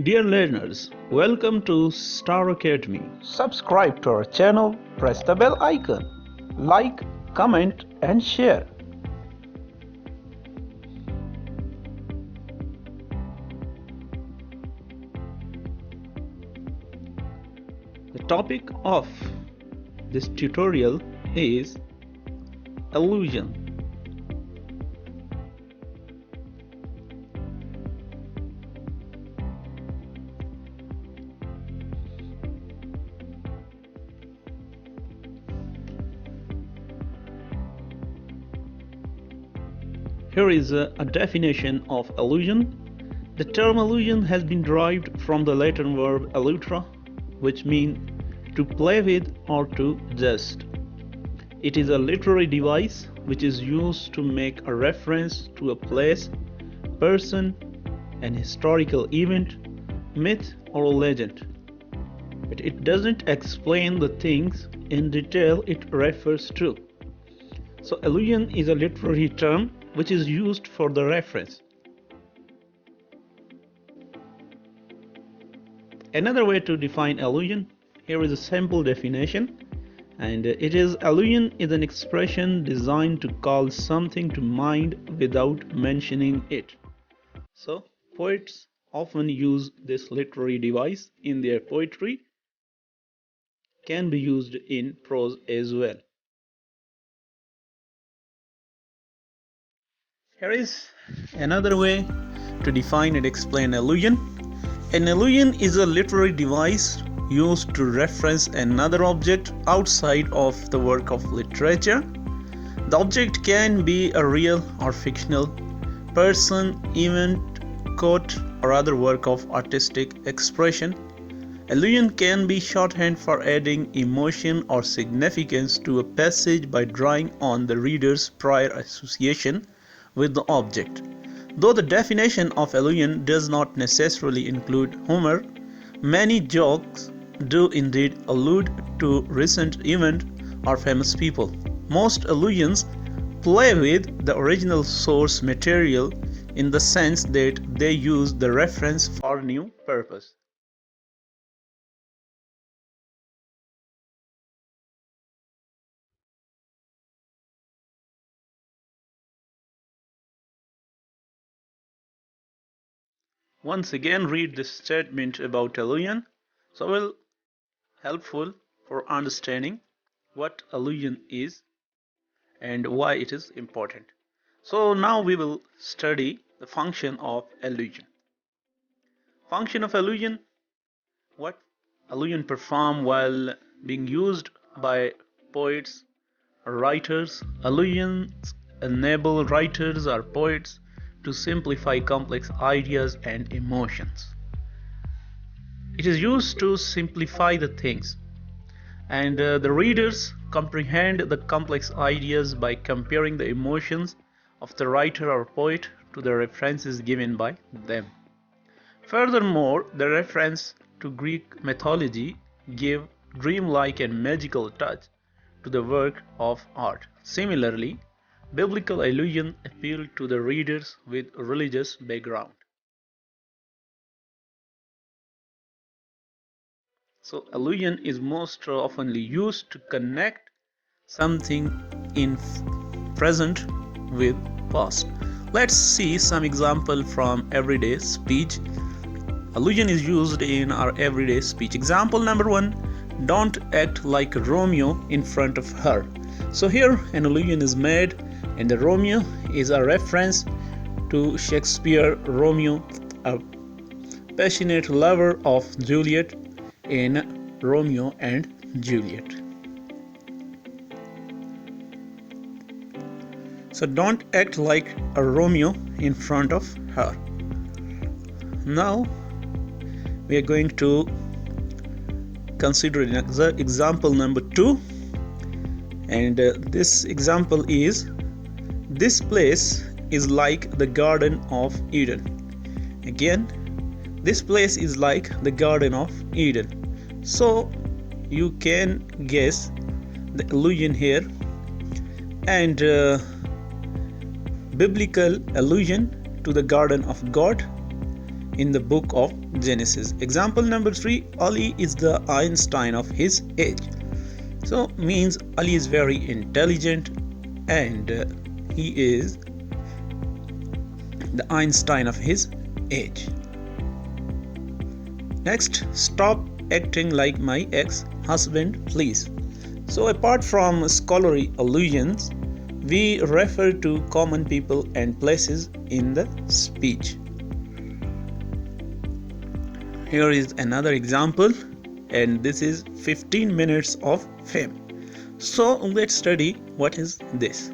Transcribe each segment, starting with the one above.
Dear learners, welcome to Star Academy. Subscribe to our channel, press the bell icon, like, comment and share. The topic of this tutorial is allusion. Here is a definition of allusion. The term allusion has been derived from the Latin verb allutra, which means to play with or to jest. It is a literary device which is used to make a reference to a place, person, an historical event, myth, or legend. But it doesn't explain the things in detail it refers to. So allusion is a literary term which is used for the reference. Another way to define allusion, here is a simple definition, and it is allusion is an expression designed to call something to mind without mentioning it. So poets often use this literary device in their poetry, can be used in prose as well. Here is another way to define and explain allusion. An allusion is a literary device used to reference another object outside of the work of literature. The object can be a real or fictional person, event, quote, or other work of artistic expression. Allusion can be shorthand for adding emotion or significance to a passage by drawing on the reader's prior association with the object. Though the definition of allusion does not necessarily include humor, many jokes do indeed allude to recent events or famous people. Most allusions play with the original source material in the sense that they use the reference for new purpose. Once again read this statement about allusion, so will helpful for understanding what allusion is and why it is important. So now we will study the function of allusion. Function of allusion, what allusion perform while being used by poets or writers. Allusions enable writers or poets to simplify complex ideas and emotions. It is used to simplify the things, and the readers comprehend the complex ideas by comparing the emotions of the writer or poet to the references given by them. Furthermore, the reference to Greek mythology give dreamlike and magical touch to the work of art. Similarly, biblical allusion appeal to the readers with religious background. So allusion is most often used to connect something in present with past. Let's see some example from everyday speech. Allusion is used in our everyday speech. Example number 1, don't act like Romeo in front of her. So here an allusion is made, and the Romeo is a reference to Shakespeare Romeo, a passionate lover of Juliet in Romeo and Juliet. So don't act like a Romeo in front of her. Now we are going to consider example number 2, and this example is, this place is like the Garden of Eden. Again, this place is like the Garden of Eden. So you can guess the allusion here, and biblical allusion to the Garden of God, in the book of Genesis. Example number 3, Ali is the Einstein of his age. So means Ali is very intelligent and he is the Einstein of his age. Next, stop acting like my ex-husband, please. So apart from scholarly allusions, we refer to common people and places in the speech. Here is another example, and this is 15 minutes of fame. So let's study what is this.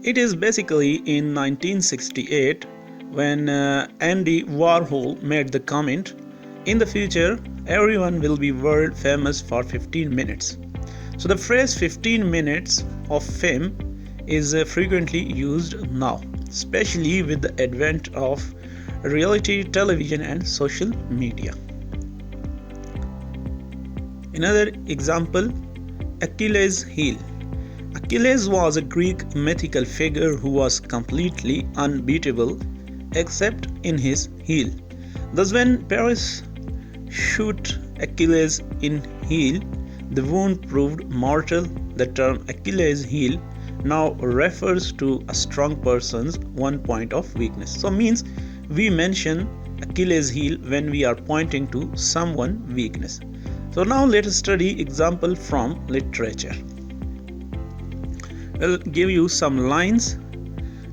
It is basically in 1968 when Andy Warhol made the comment, in the future everyone will be world famous for 15 minutes. So the phrase 15 minutes of fame is frequently used now, especially with the advent of reality television and social media. Another example, Achilles' heel. Achilles was a Greek mythical figure who was completely unbeatable except in his heel. Thus when Paris shot Achilles in heel, the wound proved mortal. The term Achilles' heel now refers to a strong person's one point of weakness. So means we mention Achilles' heel when we are pointing to someone's weakness. So now let us study example from literature. I'll give you some lines.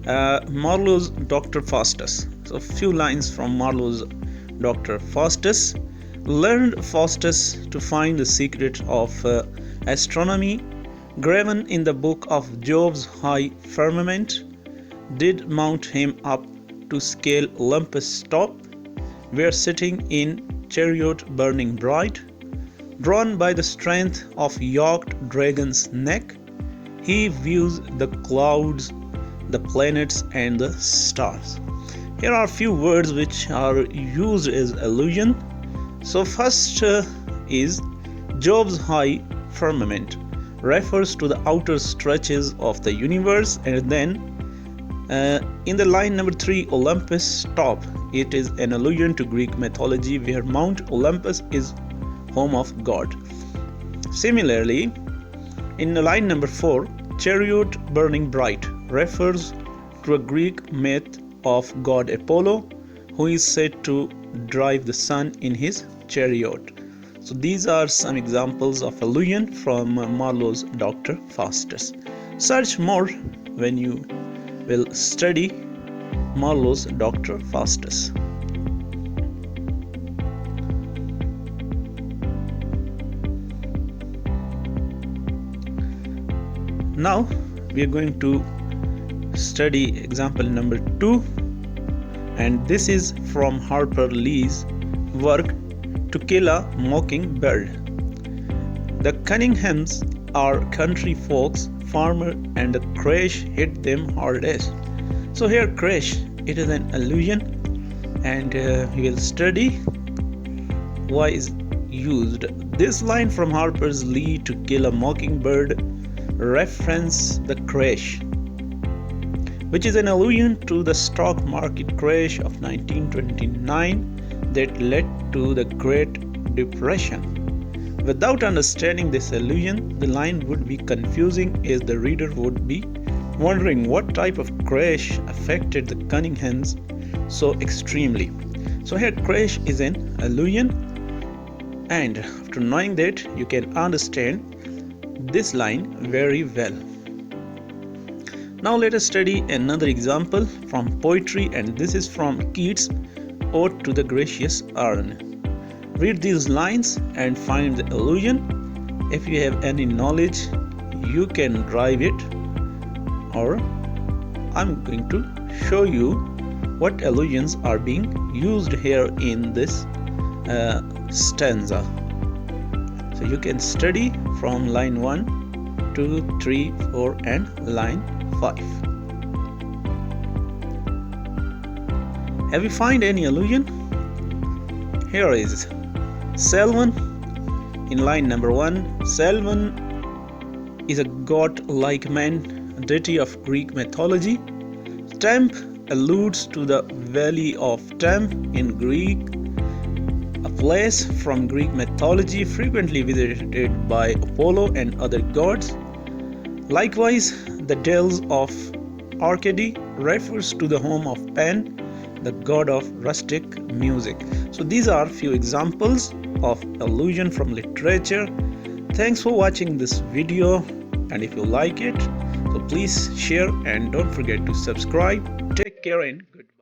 Marlowe's Dr. Faustus. So few lines from Marlowe's Dr. Faustus. Learned Faustus to find the secret of astronomy, graven in the book of Jove's high firmament, did mount him up to scale Olympus' top, where sitting in chariot burning bright, drawn by the strength of yoked dragon's neck, he views the clouds, the planets and the stars. Here are few words which are used as allusion. So first is Jove's high firmament, refers to the outer stretches of the universe, and then in the line number 3, Olympus top, it is an allusion to Greek mythology where Mount Olympus is home of God. Similarly, in the line number 4, chariot burning bright refers to a Greek myth of god Apollo, who is said to drive the sun in his chariot. So these are some examples of allusion from Marlowe's Dr. Faustus. Search more when you will study Marlowe's Dr. Faustus. Now we are going to study example number 2, and this is from Harper Lee's work To Kill a Mockingbird. The Cunninghams are country folks, farmer, and the crash hit them hardest. So here crash, it is an allusion, and we will study why is used. This line from Harper's Lee To Kill a Mockingbird reference the crash, which is an allusion to the stock market crash of 1929 that led to the Great Depression. Without understanding this allusion, the line would be confusing as the reader would be wondering what type of crash affected the Cunninghams so extremely. So here crash is an allusion, and after knowing that, you can understand this line very well. Now let us study another example from poetry, and this is from Keats' Ode to the Gracious Urn. Read these lines and find the allusion. If you have any knowledge, you can drive it, or I'm going to show you what allusions are being used here in this stanza. So you can study from line 1, 2, 3, 4 and line 5. Have you find any allusion? Here is Salmon in line number 1. Salmon is a god-like man, a deity of Greek mythology. Stamp alludes to the Valley of Tem in Greek, a place from Greek mythology frequently visited by Apollo and other gods. Likewise, the Dells of Arcady refers to the home of Pan, the god of rustic music. So these are few examples of allusion from literature. Thanks for watching this video, and if you like it, so please share and don't forget to subscribe. Take care and goodbye.